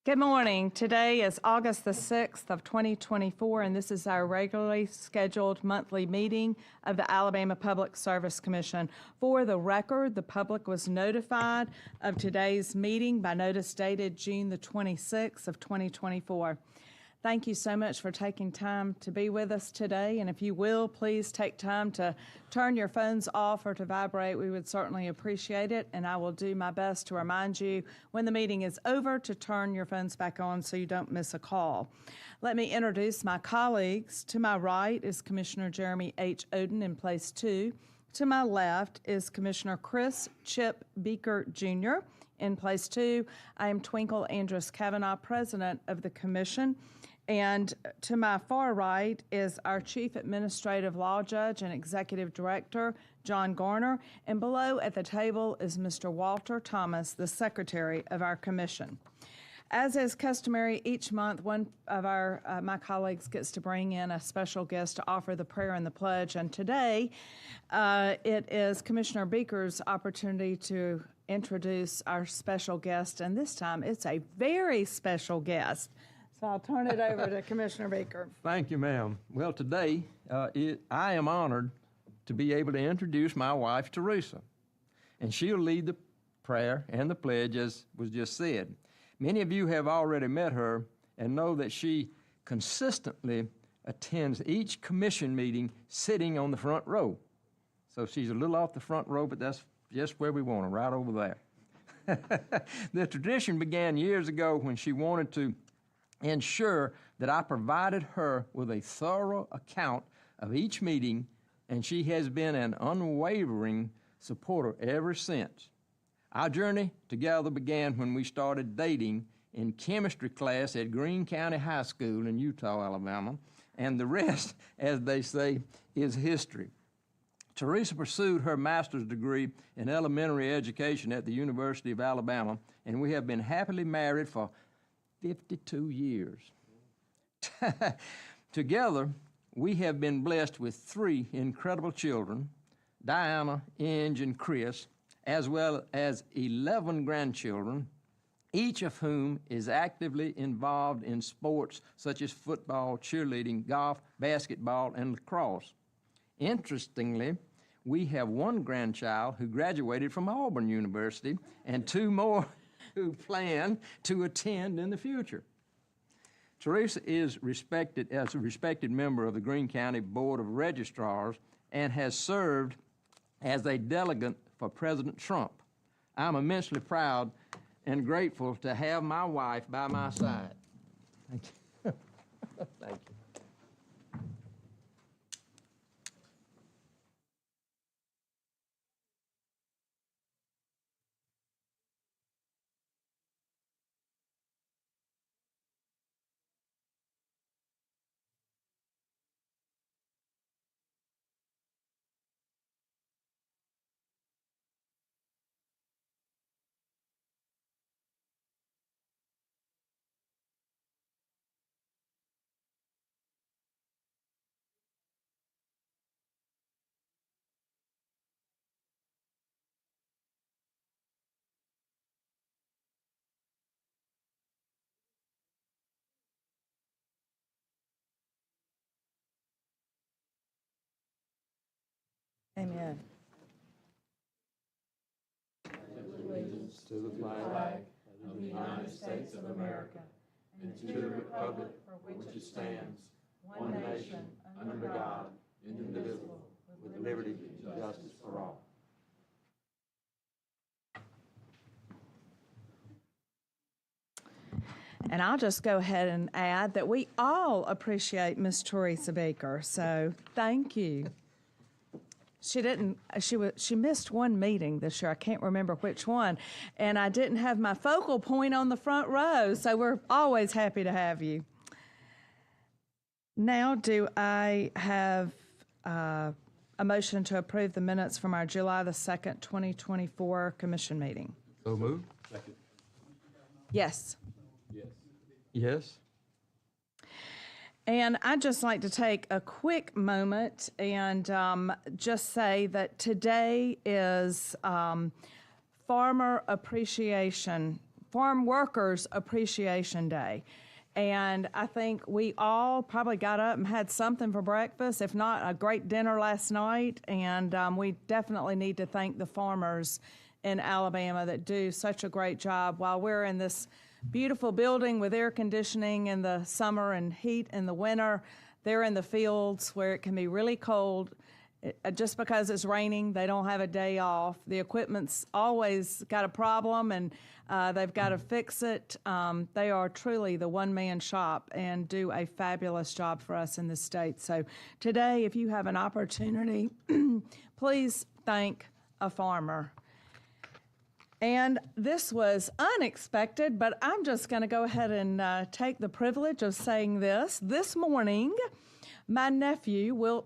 Good morning. Today is August the 6th of 2024, and this is our regularly scheduled monthly meeting of the Alabama Public Service Commission. For the record, the public was notified of today's meeting by notice dated June the 26th of 2024. Thank you so much for taking time to be with us today, and if you will, please take time to turn your phones off or to vibrate. We would certainly appreciate it, and I will do my best to remind you when the meeting is over to turn your phones back on so you don't miss a call. Let me introduce my colleagues. To my right is Commissioner Jeremy H. Oden in place 2. To my left is Commissioner Chris Chip Beaker, Jr. in place 2. I am Twinkle Andress Kavanaugh, President of the Commission. And to my far right is our Chief Administrative Law Judge and Executive Director, John Garner. And below at the table is Mr. Walter Thomas, the Secretary of our Commission. As is customary, each month one of my colleagues gets to bring in a special guest to offer the prayer and the pledge. And today it is Commissioner Beaker's opportunity to introduce our special guest. And this time it's a very special guest. So I'll turn it over to Commissioner Beaker. Thank you, ma'am. Well, today I am honored to be able to introduce my wife, Teresa, and she'll lead the prayer and the pledge, as was just said. Many of you have already met her and know that she consistently attends each commission meeting sitting on the front row. So she's a little off the front row, but that's just where we want her, right over there. The tradition began years ago when she wanted to ensure that I provided her with a thorough account of each meeting, and she has been an unwavering supporter ever since. Our journey together began when we started dating in chemistry class at Greene County High School in Eutaw, Alabama, and the rest, as they say, is history. Teresa pursued her master's degree in elementary education at the University of Alabama, and we have been happily married for 52 years. Together, we have been blessed with 3 incredible children, Diana, Inge, and Chris, as well as 11 grandchildren, each of whom is actively involved in sports such as football, cheerleading, golf, basketball, and lacrosse. Interestingly, we have 1 grandchild who graduated from Auburn University and 2 more who plan to attend in the future. Teresa is respected as a respected member of the Greene County Board of Registrars and has served as a delegate for President Trump. I'm immensely proud and grateful to have my wife by my side. Thank you. Thank you. Amen. Allegiance to the flag of the United States of America and to the republic for which it stands, one nation, under God, indivisible, with liberty and justice for all. And I'll just go ahead and add that we all appreciate Miss Teresa Beaker, so thank you. She missed one meeting this year. I can't remember which one. And I didn't have my focal point on the front row, so we're always happy to have you. Now, do I have a motion to approve the minutes from our July the 2nd, 2024 commission meeting? So moved. Second. Yes. Yes. Yes. And I'd just like to take a quick moment and just say that today is Farmer Appreciation Farm Workers Appreciation Day. And I think we all probably got up and had something for breakfast, if not a great dinner last night. And we definitely need to thank the farmers in Alabama that do such a great job while we're in this beautiful building with air conditioning in the summer and heat in the winter. They're in the fields where it can be really cold. Just because it's raining, they don't have a day off. The equipment's always got a problem, and they've got to fix it. They are truly the one-man shop and do a fabulous job for us in the state. So today, if you have an opportunity, please thank a farmer. And this was unexpected, but I'm just going to go ahead and take the privilege of saying this. This morning, my nephew,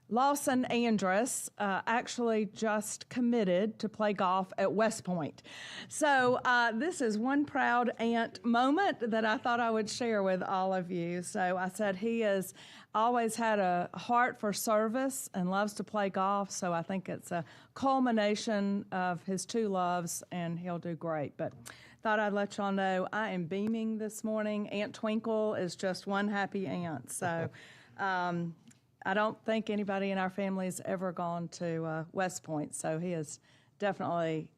Lawson Andrus, actually just committed to play golf at West Point. So this is one proud aunt moment that I thought I would share with all of you. So I said he has always had a heart for service and loves to play golf. So I think it's a culmination of his two loves, and he'll do great. But thought I'd let y'all know I am beaming this morning. Aunt Twinkle is just one happy aunt. So I don't think anybody in our family has ever gone to West Point, so he is definitely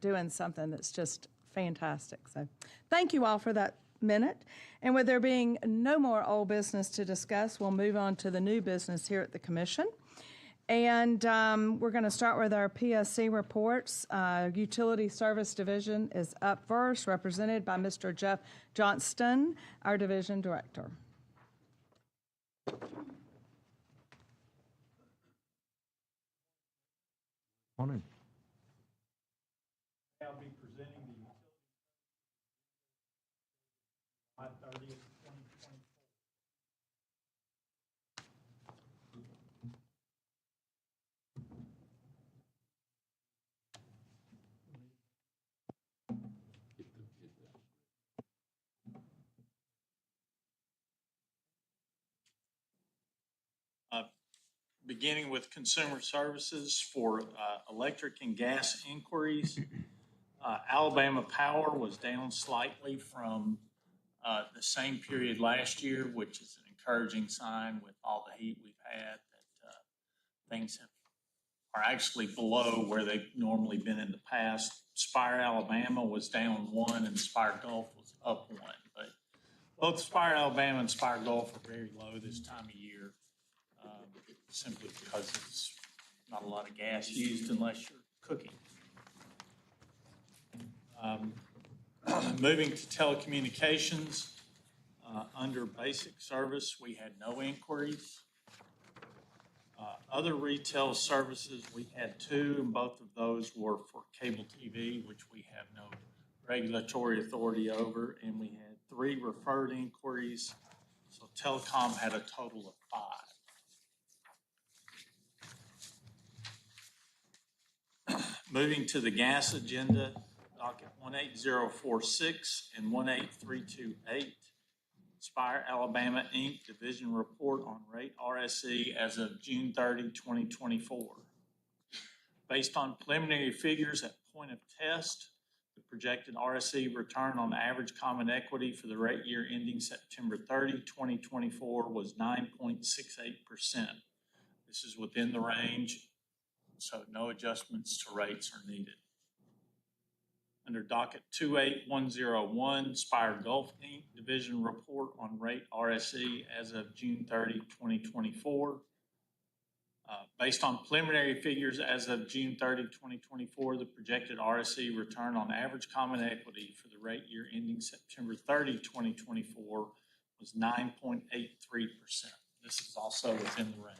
doing something that's just fantastic. So thank you all for that minute. And with there being no more old business to discuss, we'll move on to the new business here at the Commission. And we're going to start with our PSC reports. Utility Service Division is up first, represented by Mr. Jeff Johnston, our Division Director. Morning. I'll be presenting the utility July 30th, 2024. Beginning with consumer services for electric and gas inquiries. Alabama Power was down slightly from the same period last year, which is an encouraging sign with all the heat we've had that things are actually below where they've normally been in the past. Spire, Alabama was down 1 and Spire Gulf was up 1. But both Spire, Alabama and Spire Gulf are very low this time of year. Simply because it's not a lot of gas used unless you're cooking. Moving to telecommunications, under basic service, we had no inquiries. Other retail services, we had 2, and both of those were for cable TV, which we have no regulatory authority over, and we had 3 referred inquiries, so telecom had a total of 5. Moving to the gas agenda, docket 18046 and 18328, Spire Alabama Inc. Division Report on Rate RSE as of June 30, 2024. Based on preliminary figures at point of test, the projected RSE return on average common equity for the rate year ending September 30, 2024 was 9.68%. This is within the range, so no adjustments to rates are needed. Under docket 28101, Spire Gulf Inc. Division Report on Rate RSE as of June 30, 2024. Based on preliminary figures as of June 30, 2024, the projected RSE return on average common equity for the rate year ending September 30, 2024 was 9.83%. This is also within the range.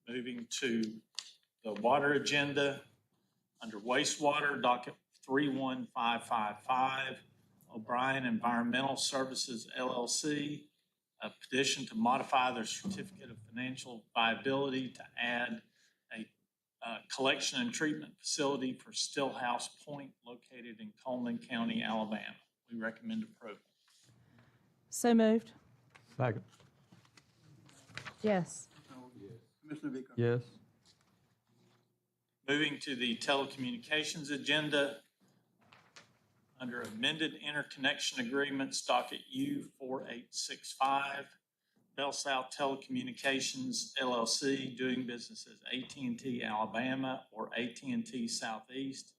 Moving to the water agenda, under wastewater, docket 31555, O'Brien Environmental Services, LLC, a petition to modify their certificate of financial viability to add a collection and treatment facility for Stillhouse Point located in Coleman County, Alabama. We recommend approval. So moved. Second. Yes. Commissioner Bicker? Yes. Moving to the telecommunications agenda, under amended interconnection agreements, docket U 4865, Bell South Telecommunications LLC, doing business as AT&T Alabama or AT&T Southeast,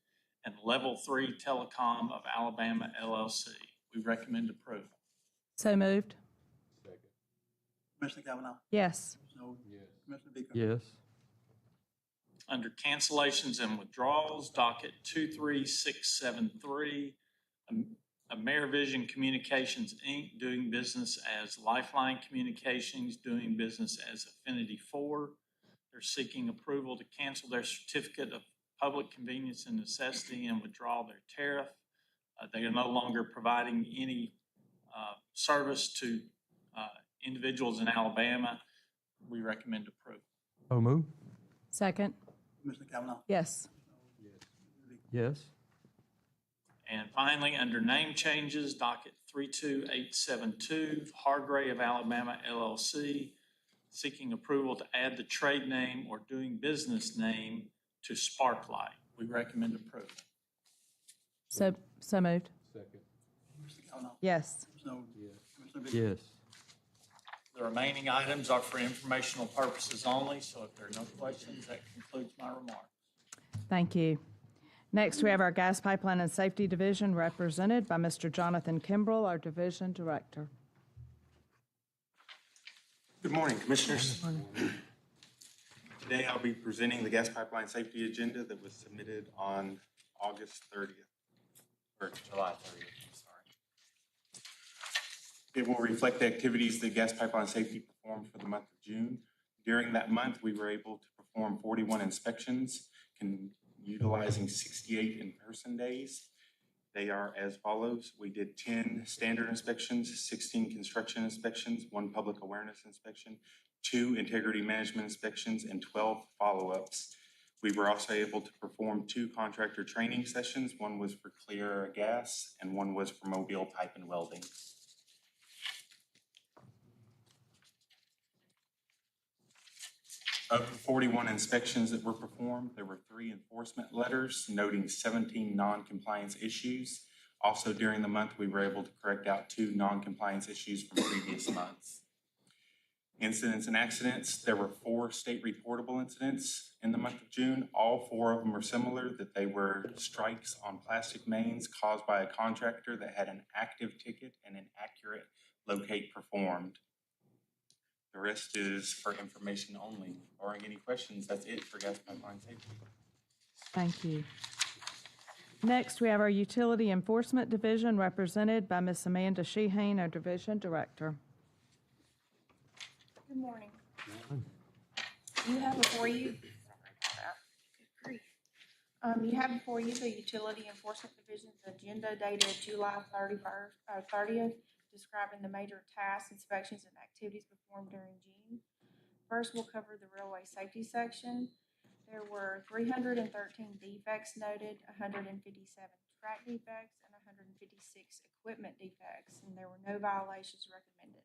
and Level 3 Telecom of Alabama LLC. We recommend approval. So moved. Commissioner Cavanaugh? Yes. Commissioner Wood? Commissioner Bicker? Yes. Under cancellations and withdrawals, docket 23673, AmeriVision Communications, Inc., doing business as Lifeline Communications, doing business as Affinity 4. They're seeking approval to cancel their certificate of public convenience and necessity and withdraw their tariff. They are no longer providing any service to individuals in Alabama. We recommend approval. So move. Second. Commissioner Cavanaugh? Yes. Yes. And finally, under name changes, docket 32872, Hargray of Alabama LLC, seeking approval to add the trade name or doing business name to Sparklight. We recommend approval. So moved. Commissioner Cavanaugh? Yes. Commissioner Wood? Commissioner Bicker? Yes. The remaining items are for informational purposes only, so if there are no questions, that concludes my remarks. Thank you. Next, we have our Gas Pipeline and Safety Division represented by Mr. Jonathan Kimbrell, our Division Director. Good morning, Commissioners. Today I'll be presenting the gas pipeline safety agenda that was submitted on August 30th, or July 30th, I'm sorry. It will reflect the activities that gas pipeline safety performed for the month of June. During that month, we were able to perform 41 inspections, utilizing 68 in-person days. They are as follows. We did 10 standard inspections, 16 construction inspections, 1 public awareness inspection, 2 integrity management inspections, and 12 follow-ups. We were also able to perform 2 contractor training sessions. 1 was for Clear Gas and 1 was for Mobile Pipe and Welding. Of the 41 inspections that were performed, there were 3 enforcement letters noting 17 non-compliance issues. Also during the month, we were able to correct out 2 non-compliance issues from previous months. Incidents and accidents, there were 4 state reportable incidents in the month of June. All 4 of them were similar, that they were strikes on plastic mains caused by a contractor that had an active ticket and inaccurate locate performed. The rest is for information only. Barring any questions, that's it for gas pipeline safety. Thank you. Next, we have our Utility Enforcement Division represented by Ms. Amanda Sheehan, our Division Director. Good morning. You have before you, you have before you the Utility Enforcement Division's agenda dated July 30th, describing the major tasks, inspections, and activities performed during June. First, we'll cover the railway safety section. There were 313 defects noted, 157 track defects, and 156 equipment defects, and there were no violations recommended.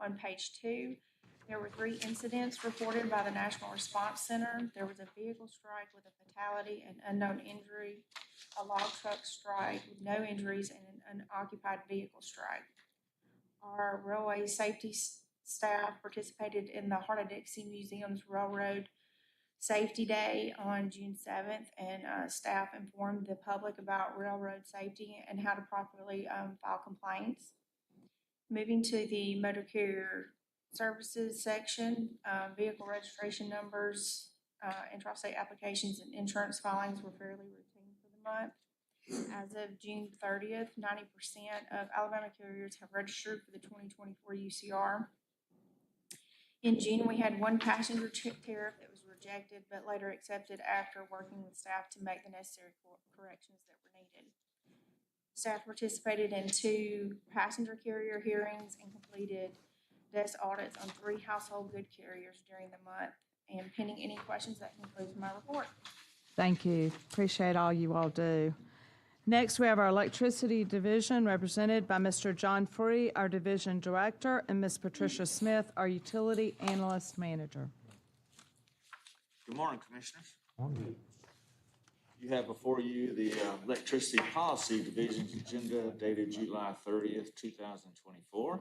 On page 2, there were 3 incidents reported by the National Response Center. There was a vehicle strike with a fatality and unknown injury, a log truck strike with no injuries, and an unoccupied vehicle strike. Our railway safety staff participated in the Heart of Dixie Museum's Railroad Safety Day on June 7th, and staff informed the public about railroad safety and how to properly file complaints. Moving to the motor carrier services section, vehicle registration numbers, intrastate applications, and insurance filings were fairly routine for the month. As of June 30th, 90% of Alabama carriers have registered for the 2024 UCR. In June, we had 1 passenger tariff that was rejected, but later accepted after working with staff to make the necessary corrections that were needed. Staff participated in 2 passenger carrier hearings and completed desk audits on 3 household good carriers during the month. And pending any questions, that concludes my report. Thank you. Appreciate all you all do. Next, we have our Electricity Division, represented by Mr. John Free, our Division Director, and Ms. Patricia Smith, our Utility Analyst Manager. Good morning, Commissioners. You have before you the Electricity Policy Division's agenda dated July 30th, 2024.